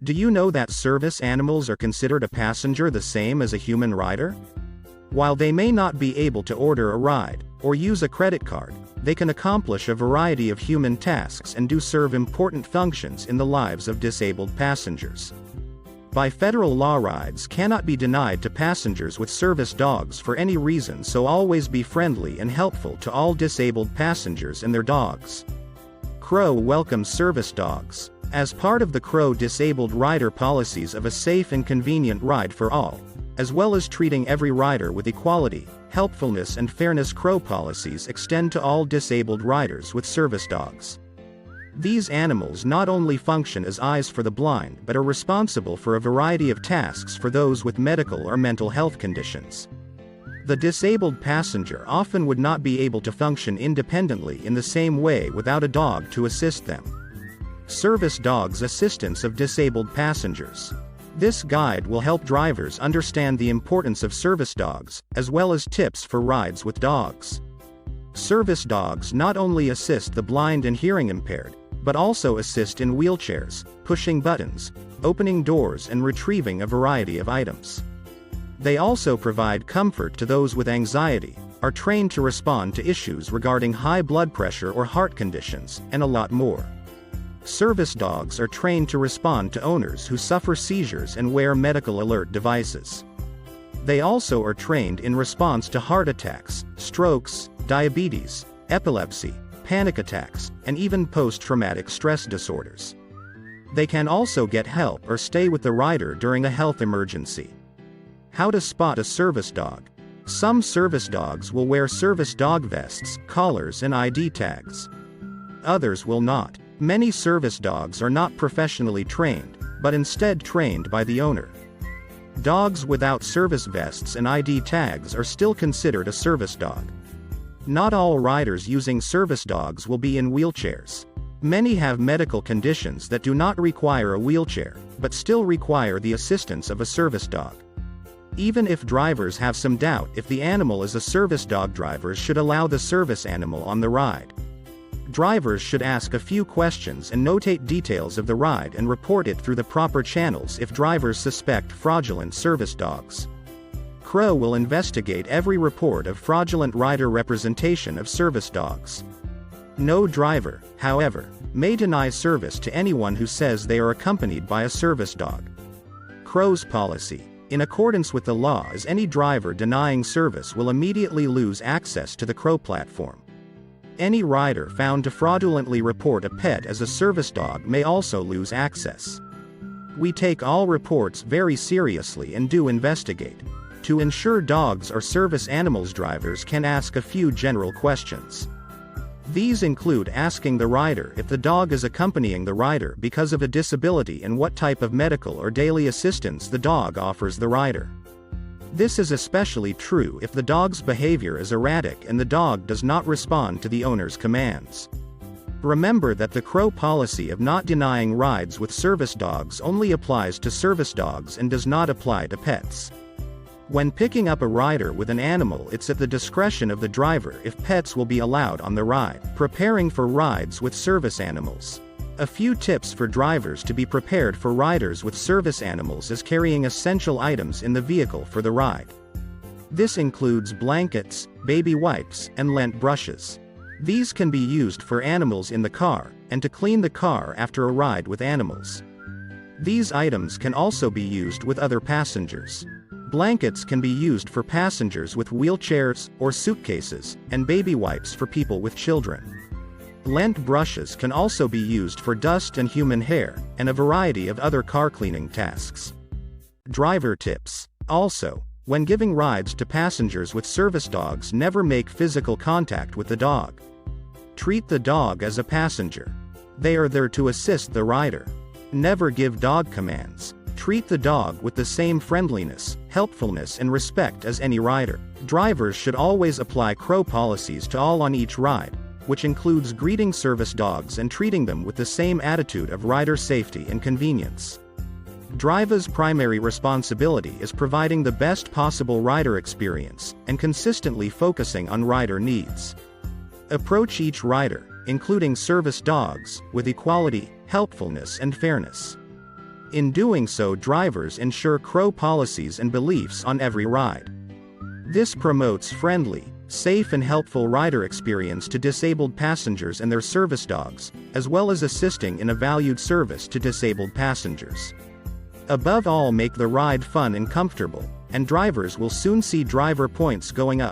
Do you know that service animals are considered a passenger the same as a human rider? While they may not be able to order a ride, or use a credit card, they can accomplish a variety of human tasks and do serve important functions in the lives of disabled passengers. By federal law, rides cannot be denied to passengers with service dogs for any reason, so always be friendly and helpful to all disabled passengers and their dogs. KRO welcomes service dogs. As part of the KRO disabled rider policies of a safe and convenient ride for all, as well as treating every rider with equality, helpfulness and fairness, KRO policies extend to all disabled riders with service dogs. These animals not only function as eyes for the blind but are responsible for a variety of tasks for those with medical or mental health conditions. The disabled passenger often would not be able to function independently in the same way without a dog to assist them. Service Dogs Assistance of Disabled Passengers. This guide will help drivers understand the importance of service dogs, as well as tips for rides with dogs. Service dogs not only assist the blind and hearing impaired, but also assist in wheelchairs, pushing buttons, opening doors and retrieving a variety of items. They also provide comfort to those with anxiety, are trained to respond to issues regarding high blood pressure or heart conditions, and a lot more. Service dogs are trained to respond to owners who suffer seizures and wear medical alert devices. They also are trained in response to heart attacks, strokes, diabetes, epilepsy, panic attacks, and even post-traumatic stress disorders. They can also get help or stay with the rider during a health emergency. How to spot a service dog. Some service dogs will wear service dog vests, collars, and ID tags. Others will not. Many service dogs are not professionally trained, but instead trained by the owner. Dogs without service vests and ID tags are still considered a service dog. Not all riders using service dogs will be in wheelchairs. Many have medical conditions that do not require a wheelchair, but still require the assistance of a service dog. Even if drivers have some doubt if the animal is a service dog, drivers should allow the service animal on the ride. Drivers should ask a few questions and notate details of the ride and report it through the proper channels if drivers suspect fraudulent service dogs. KRO will investigate every report of fraudulent rider representation of service dogs. No driver, however, may deny service to anyone who says they are accompanied by a service dog. KRO's policy, in accordance with the law, is any driver denying service will immediately lose access to the KRO platform. Any rider found to fraudulently report a pet as a service dog may also lose access. We take all reports very seriously and do investigate. To ensure dogs are service animals, drivers can ask a few general questions. These include asking the rider if the dog is accompanying the rider because of a disability and what type of medical or daily assistance the dog offers the rider. This is especially true if the dog's behavior is erratic and the dog does not respond to the owner's commands. Remember that the KRO policy of not denying rides with service dogs only applies to service dogs and does not apply to pets. When picking up a rider with an animal, it's at the discretion of the driver if pets will be allowed on the ride. Preparing for rides with service animals. A few tips for drivers to be prepared for riders with service animals is carrying essential items in the vehicle for the ride. This includes blankets, baby wipes, and lint brushes. These can be used for animals in the car, and to clean the car after a ride with animals. These items can also be used with other passengers. Blankets can be used for passengers with wheelchairs or suitcases, and baby wipes for people with children. Lint brushes can also be used for dust and human hair, and a variety of other car cleaning tasks. Driver tips. Also, when giving rides to passengers with service dogs, never make physical contact with the dog. Treat the dog as a passenger. They are there to assist the rider. Never give dog commands. Treat the dog with the same friendliness, helpfulness and respect as any rider. Drivers should always apply KRO policies to all on each ride, which includes greeting service dogs and treating them with the same attitude of rider safety and convenience. Driver's primary responsibility is providing the best possible rider experience, and consistently focusing on rider needs. Approach each rider, including service dogs, with equality, helpfulness and fairness. In doing so, drivers ensure KRO policies and beliefs on every ride. This promotes friendly, safe and helpful rider experience to disabled passengers and their service dogs, as well as assisting in a valued service to disabled passengers. Above all, make the ride fun and comfortable, and drivers will soon see driver points going up.